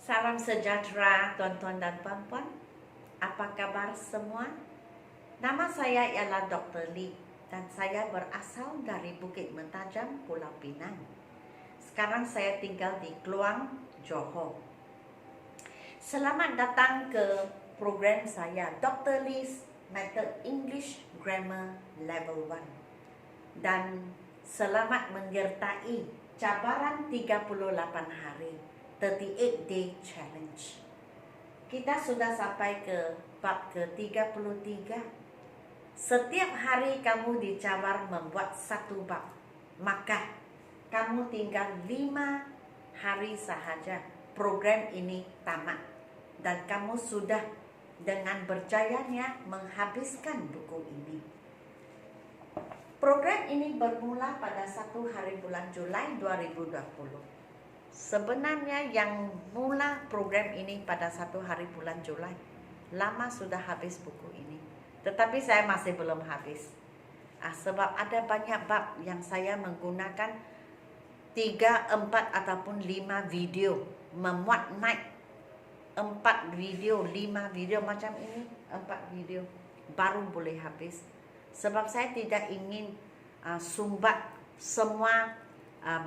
Salam sejahtera tuan-tuan dan puan-puan. Apa kabar semua? Nama saya ialah Dr. Lee dan saya berasal dari Bukit Mentajam, Pulau Pinang. Sekarang saya tinggal di Kluang, Johor. Selamat datang ke program saya Dr. Lee's Method English Grammar Level 1. Dan selamat menyertai cabaran 38 hari 38 Day Challenge. Kita sudah sampai ke bab ke-33. Setiap hari kamu dicabar membuat satu bab, maka kamu tinggal 5 hari sahaja program ini tamat. Dan kamu sudah dengan berjayanya menghabiskan buku ini. Program ini bermula pada 1 hari bulan Julai 2020. Sebenarnya yang mula program ini pada 1 hari bulan Julai, lama sudah habis buku ini. Tetapi saya masih belum habis. Sebab ada banyak bab yang saya menggunakan 3, 4 ataupun 5 video. Memuat naik 4 video, 5 video macam ini, 4 video baru boleh habis. Sebab saya tidak ingin sumbat semua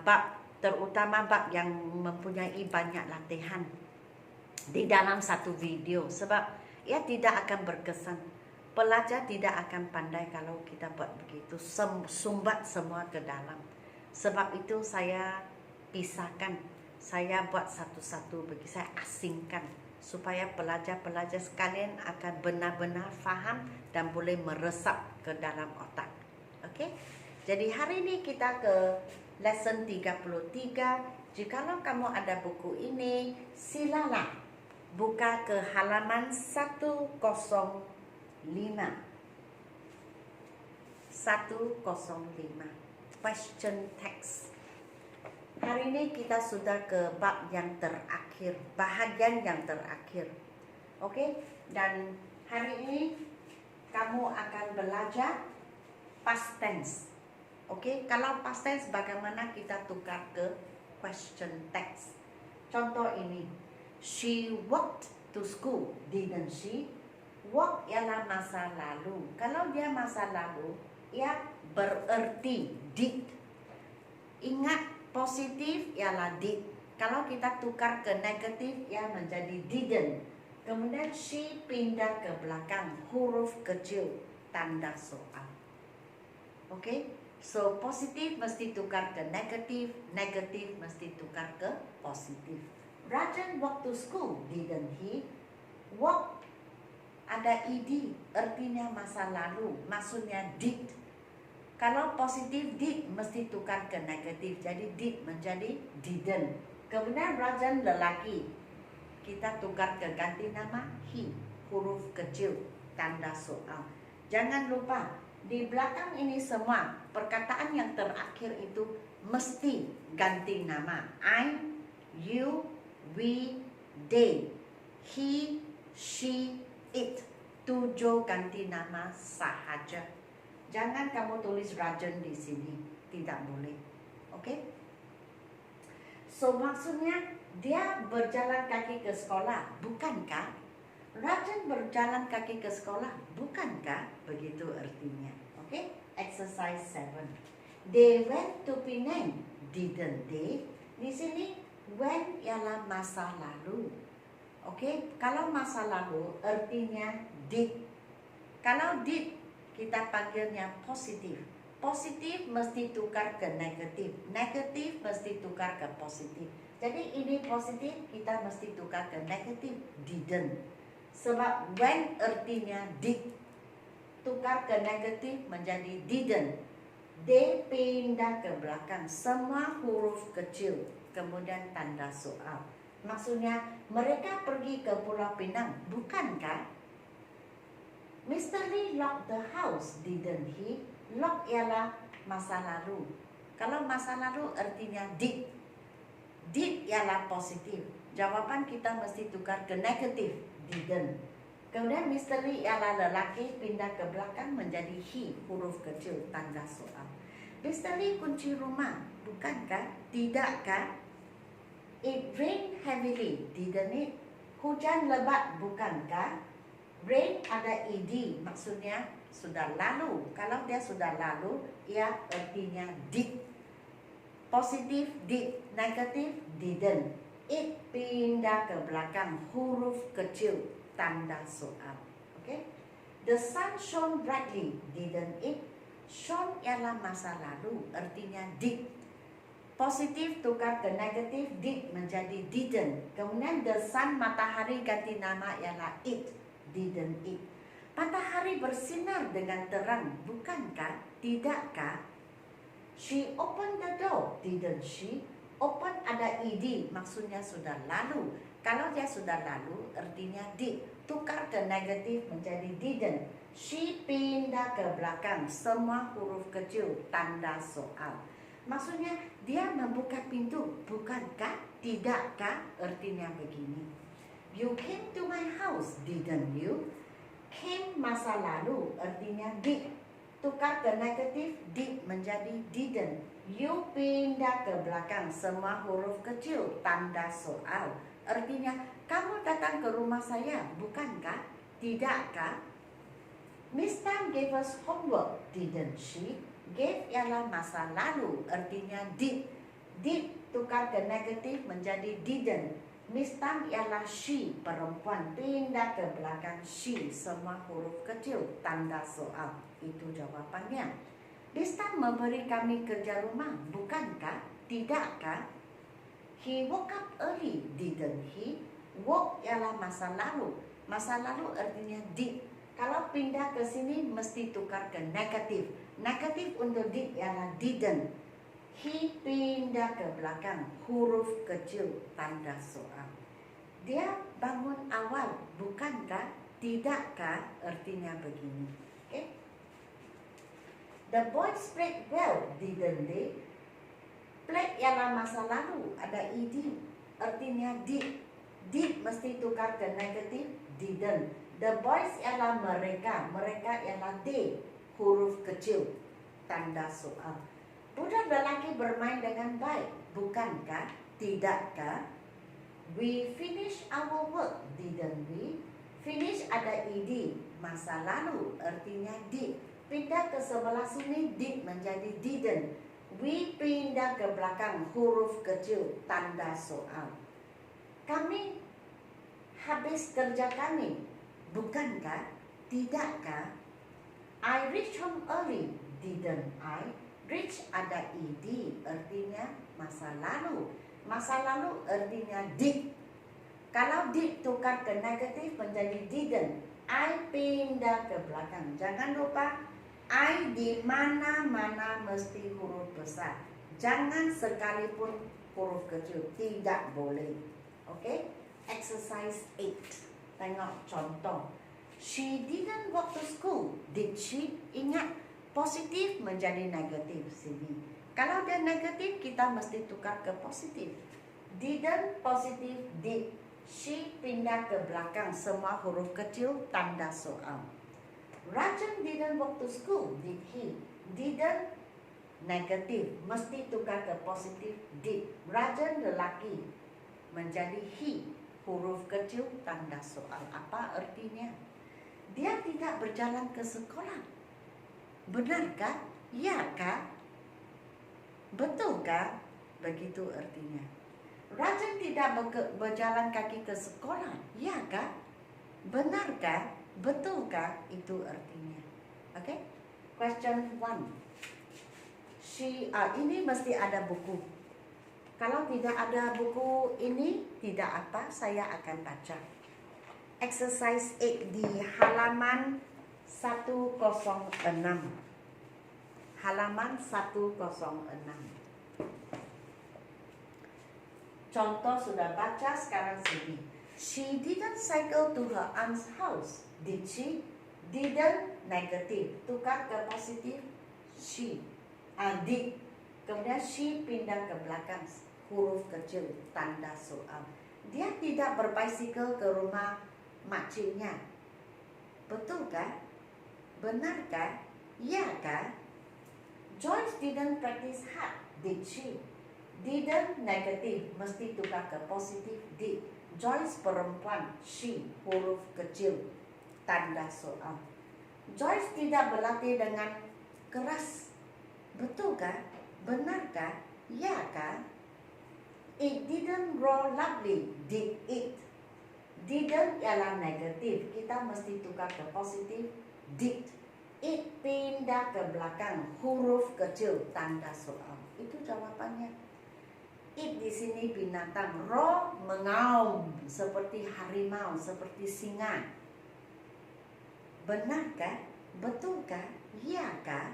bab, terutama bab yang mempunyai banyak latihan di dalam satu video. Sebab ia tidak akan berkesan. Pelajar tidak akan pandai kalau kita buat begitu, sumbat semua ke dalam. Sebab itu saya pisahkan, saya buat satu-satu bagi saya asingkan, supaya pelajar-pelajar sekalian akan benar-benar faham dan boleh meresap ke dalam otak. Okey? Jadi hari ini kita ke lesson 33. Jikalau kamu ada buku ini, silalah buka ke halaman 105. 105. Question text. Hari ini kita sudah ke bab yang terakhir, bahagian yang terakhir. Okey? Dan hari ini kamu akan belajar past tense. Okey, kalau past tense bagaimana kita tukar ke question text. Contoh ini, she walked to school, didn't she? Walk ialah masa lalu. Kalau dia masa lalu, ia bererti did. Ingat, positif ialah did. Kalau kita tukar ke negatif, ia menjadi didn't. Kemudian she pindah ke belakang, huruf kecil, tanda soal. Okey? So, positif mesti tukar ke negatif, negatif mesti tukar ke positif. Rajan walked to school, didn't he? Walk ada ed, artinya masa lalu, maksudnya did. Kalau positif did mesti tukar ke negatif, jadi did menjadi didn't. Kemudian Rajan lelaki, kita tukar ke ganti nama he, huruf kecil, tanda soal. Jangan lupa, di belakang ini semua perkataan yang terakhir itu mesti ganti nama. I, you, we, they, he, she, it. 7 ganti nama sahaja. Jangan kamu tulis Rajan di sini, tidak boleh. Okey? So maksudnya dia berjalan kaki ke sekolah, bukankah? Rajan berjalan kaki ke sekolah, bukankah? Begitu artinya. Okey? Exercise 7. They went to Penang, didn't they? Di sini when ialah masa lalu. Okey? Kalau masa lalu artinya did. Kalau did kita panggilnya positif. Positif mesti tukar ke negatif. Negatif mesti tukar ke positif. Jadi ini positif, kita mesti tukar ke negatif, didn't. Sebab when artinya did, tukar ke negatif menjadi didn't. They pindah ke belakang, semua huruf kecil, kemudian tanda soal. Maksudnya mereka pergi ke Pulau Pinang, bukankah? Mr. Lee locked the house, didn't he? Lock ialah masa lalu. Kalau masa lalu artinya did. Did ialah positif. Jawapan kita mesti tukar ke negatif, didn't. Kemudian Mr. Lee ialah lelaki, pindah ke belakang menjadi he, huruf kecil, tanda soal. Mr. Lee kunci rumah, bukankah? Tidakkah? It rained heavily, didn't it? Hujan lebat, bukankah? Rain ada ed, maksudnya sudah lalu. Kalau dia sudah lalu, ia artinya did. Positif did, negatif didn't. It pindah ke belakang huruf kecil tanda soal. Okay? The sun shone brightly, didn't it? Shone ialah masa lalu, artinya did. Positif tukar ke negatif, did menjadi didn't. Kemudian the sun, matahari, ganti nama ialah it, didn't it. Matahari bersinar dengan terang, bukankah? Tidakkah? She opened the door, didn't she? Open ada ed, maksudnya sudah lalu. Kalau dia sudah lalu, artinya did. Tukar ke negatif menjadi didn't. She pindah ke belakang, semua huruf kecil tanda soal. Maksudnya dia membuka pintu, bukankah? Tidakkah? Artinya begini. You came to my house, didn't you? Came masa lalu, artinya did. Tukar ke negatif, did menjadi didn't. You pindah ke belakang, semua huruf kecil tanda soal. Artinya kamu datang ke rumah saya, bukankah? Tidakkah? Miss Tan gave us homework, didn't she? Gave ialah masa lalu, artinya did. Did tukar ke negatif menjadi didn't. Miss Tan ialah she, perempuan, pindah ke belakang she, semua huruf kecil tanda soal. Itu jawabannya. Miss Tan memberi kami kerja rumah, bukankah? Tidakkah? He woke up early, didn't he? Woke ialah masa lalu. Masa lalu artinya did. Kalau pindah ke sini mesti tukar ke negatif. Negatif untuk did ialah didn't. He pindah ke belakang huruf kecil tanda soal. Dia bangun awal, bukankah? Tidakkah? Artinya begini. Okay? The boys played well, didn't they? Played ialah masa lalu, ada ed, artinya did. Did mesti tukar ke negatif, didn't. The boys ialah mereka, mereka ialah they, huruf kecil tanda soal. Budak lelaki bermain dengan baik, bukankah? Tidakkah? We finish our work, didn't we? Finish ada ed, masa lalu, artinya did. Pindah ke sebelah sini, did menjadi didn't. We pindah ke belakang huruf kecil tanda soal. Kami habis kerja kami, bukankah? Tidakkah? I reached home early, didn't I? Reach ada ed, artinya masa lalu. Masa lalu artinya did. Kalau did tukar ke negatif menjadi didn't. I pindah ke belakang. Jangan lupa I di mana-mana mesti huruf besar. Jangan sekalipun huruf kecil, tidak boleh. Okay? Exercise 8. Tengok contoh. She didn't walk to school, did she? Ingat, positif menjadi negatif sini. Kalau dia negatif, kita mesti tukar ke positif. Didn't positif, did. She pindah ke belakang, semua huruf kecil tanda soal. Rajan didn't walk to school, did he? Didn't negatif, mesti tukar ke positif, did. Rajan lelaki menjadi he, huruf kecil tanda soal. Apa artinya? Dia tidak berjalan ke sekolah. Benarkah? Ya kah? Betulkah? Begitu artinya. Rajan tidak berjalan kaki ke sekolah. Ya kah? Benarkah? Betulkah? Itu artinya. Okay? Question 1. Ini mesti ada buku. Kalau tidak ada buku ini, tidak apa, saya akan baca. Exercise 8 di halaman 106. Halaman 106. Contoh sudah baca, sekarang sini. She didn't cycle to her aunt's house, did she? Didn't negatif, tukar ke positif, she. Did. Kemudian she pindah ke belakang huruf kecil tanda soal. Dia tidak berbicycle ke rumah makciknya. Betulkah? Benarkah? Ya kah? Joyce didn't practice hard, did she? Didn't negatif, mesti tukar ke positif. Did. Joyce perempuan, she, huruf kecil, tanda soal. Joyce tidak berlatih dengan keras. Betulkah? Benarkah? Ya kah? It didn't grow lovely, did it? Didn't ialah negatif, kita mesti tukar ke positif. Did. It pindah ke belakang, huruf kecil, tanda soal. Itu jawabannya. It di sini binatang, roar mengaum seperti harimau, seperti singa. Benarkah? Betulkah? Ya kah?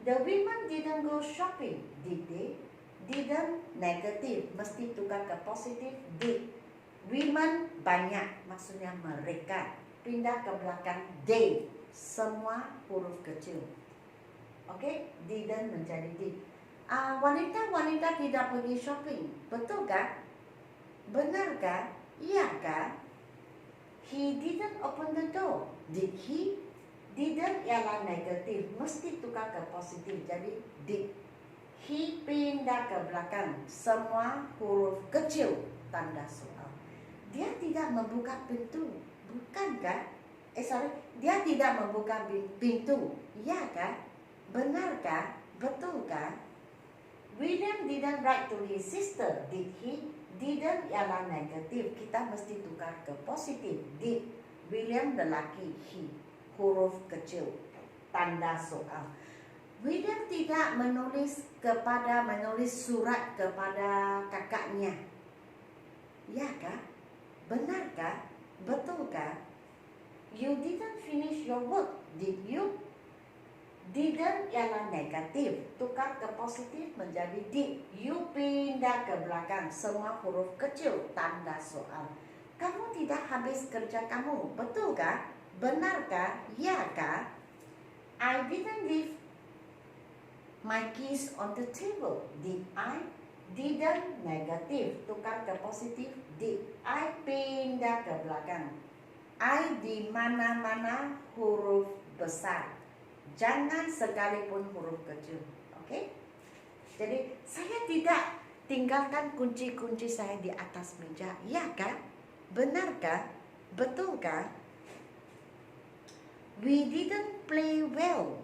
The women didn't go shopping, did they? Didn't negatif, mesti tukar ke positif. Did. Women banyak, maksudnya mereka. Pindah ke belakang they, semua huruf kecil. Oke, didn't menjadi did. Wanita-wanita tidak pergi shopping, betulkah? Benarkah? Iyakah? He didn't open the door, did he? Didn't ialah negatif, mesti tukar ke positif, jadi did. He pindah ke belakang, semua huruf kecil, tanda soal. Dia tidak membuka pintu, bukankah? Dia tidak membuka pintu, iyakah? Benarkah? Betulkah? William didn't write to his sister, did he? Didn't ialah negatif, kita mesti tukar ke positif. Did. William lelaki, he, huruf kecil, tanda soal. William tidak menulis surat kepada kakaknya. Ya kah? Benarkah? Betulkah? You didn't finish your work, did you? Didn't ialah negatif, tukar ke positif menjadi did. You pindah ke belakang, semua huruf kecil, tanda soal. Kamu tidak habis kerja kamu, betulkah? Benarkah? Ya kah? I didn't leave my keys on the table, did I? Didn't negatif, tukar ke positif, did. I pindah ke belakang. I di mana-mana huruf besar. Jangan sekalipun huruf kecil. Oke? Jadi saya tidak tinggalkan kunci-kunci saya di atas meja. Ya kah? Benarkah? Betulkah? We didn't play well,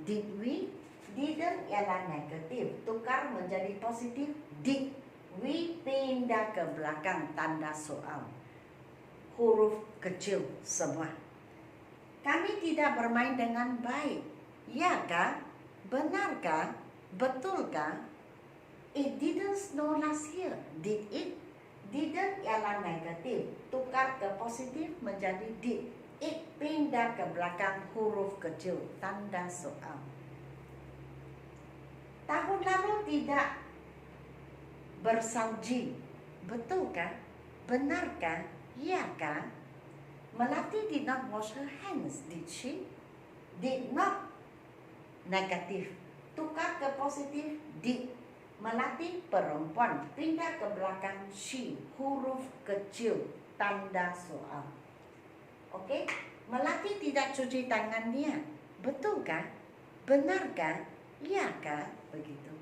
did we? Didn't ialah negatif, tukar menjadi positif. Did. We pindah ke belakang, tanda soal. Huruf kecil semua. Kami tidak bermain dengan baik. Ya kah? Benarkah? Betulkah? It didn't snow last year, did it? Didn't ialah negatif, tukar ke positif menjadi did. It pindah ke belakang, huruf kecil, tanda soal. Tahun lalu tidak bersalji, betulkah? Benarkah? Ya kah? Melati did not wash her hands, did she? Did not negatif, tukar ke positif, did. Melati perempuan, pindah ke belakang she, huruf kecil, tanda soal. Oke? Melati tidak cuci tangannya, betulkah? Benarkah? Iyakah? Begitu.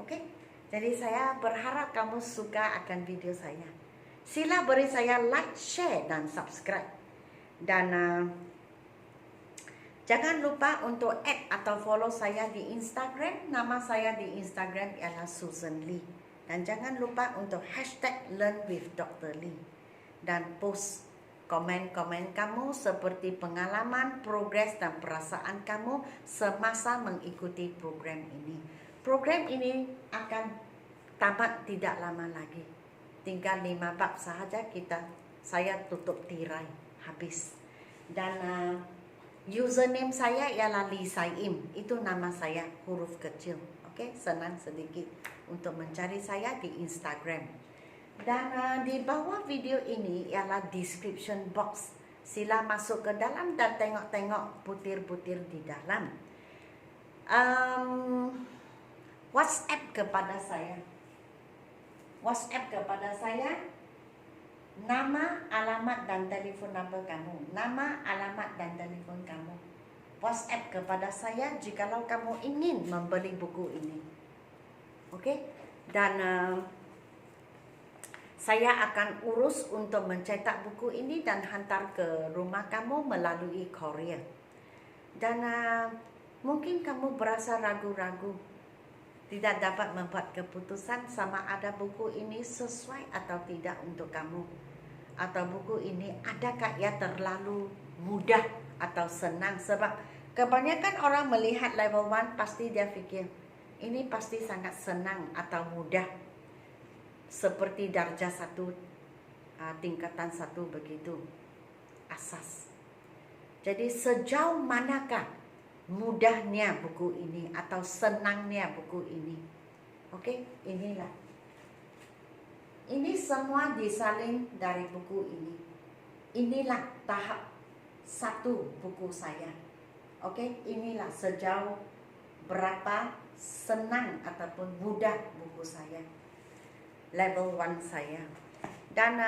Oke? Jadi saya berharap kamu suka akan video saya. Sila beri saya like, share, dan subscribe. Dan jangan lupa untuk add atau follow saya di Instagram. Nama saya di Instagram ialah Susan Lee. Dan jangan lupa untuk hashtag Learn with Dr. Lee. Dan post komen-komen kamu seperti pengalaman, progres, dan perasaan kamu semasa mengikuti program ini. Program ini akan tamat tidak lama lagi. Tinggal 5 bab sahaja saya tutup tirai, habis. Dan username saya ialah Lee Saim. Itu nama saya, huruf kecil. Oke, senang sedikit untuk mencari saya di Instagram. Dan di bawah video ini ialah description box. Sila masuk ke dalam dan tengok-tengok butir-butir di dalam. WhatsApp kepada saya. Nama, alamat, dan telefon nombor kamu. Nama, alamat, dan telefon kamu. WhatsApp kepada saya jikalau kamu ingin membeli buku ini. Oke? Dan saya akan urus untuk mencetak buku ini dan hantar ke rumah kamu melalui courier. Dan mungkin kamu berasa ragu-ragu, tidak dapat membuat keputusan sama ada buku ini sesuai atau tidak untuk kamu. Atau buku ini adakah ia terlalu mudah atau senang. Sebab kebanyakan orang melihat level 1 pasti dia fikir ini pasti sangat senang atau mudah, seperti darjah 1, tingkatan 1 begitu, asas. Jadi sejauh manakah mudahnya buku ini atau senangnya buku ini? Oke, inilah. Ini semua disalin dari buku ini. Inilah tahap 1 buku saya. Oke, inilah sejauh berapa senang ataupun mudah buku saya. Level 1 saya. Dan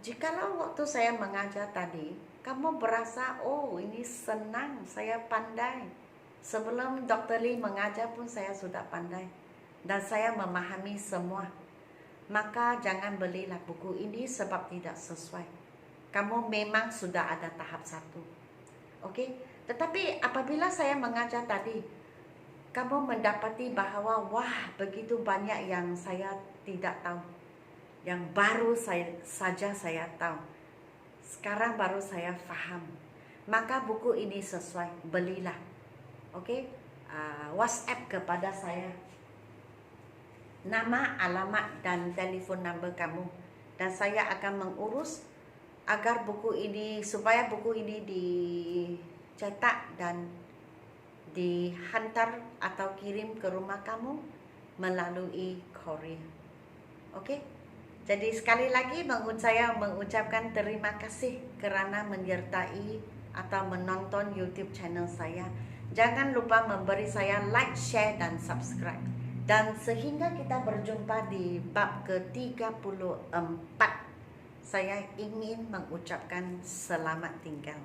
jikalau waktu saya mengajar tadi, kamu berasa, oh ini senang, saya pandai. Sebelum Dr. Lee mengajar pun saya sudah pandai. Dan saya memahami semua. Maka jangan belilah buku ini sebab tidak sesuai. Kamu memang sudah ada tahap 1. Oke? Tetapi apabila saya mengajar tadi, kamu mendapati bahawa wah begitu banyak yang saya tidak tahu, yang baru saja saya tahu, sekarang baru saya faham, maka buku ini sesuai, belilah. Oke, WhatsApp kepada saya nama, alamat dan telefon number kamu, dan saya akan mengurus agar buku ini, supaya buku ini dicetak dan dihantar atau kirim ke rumah kamu melalui courier. Oke? Jadi sekali lagi saya mengucapkan terima kasih kerana menyertai atau menonton YouTube channel saya. Jangan lupa memberi saya like, share dan subscribe. Dan sehingga kita berjumpa di bab ke-34, saya ingin mengucapkan selamat tinggal.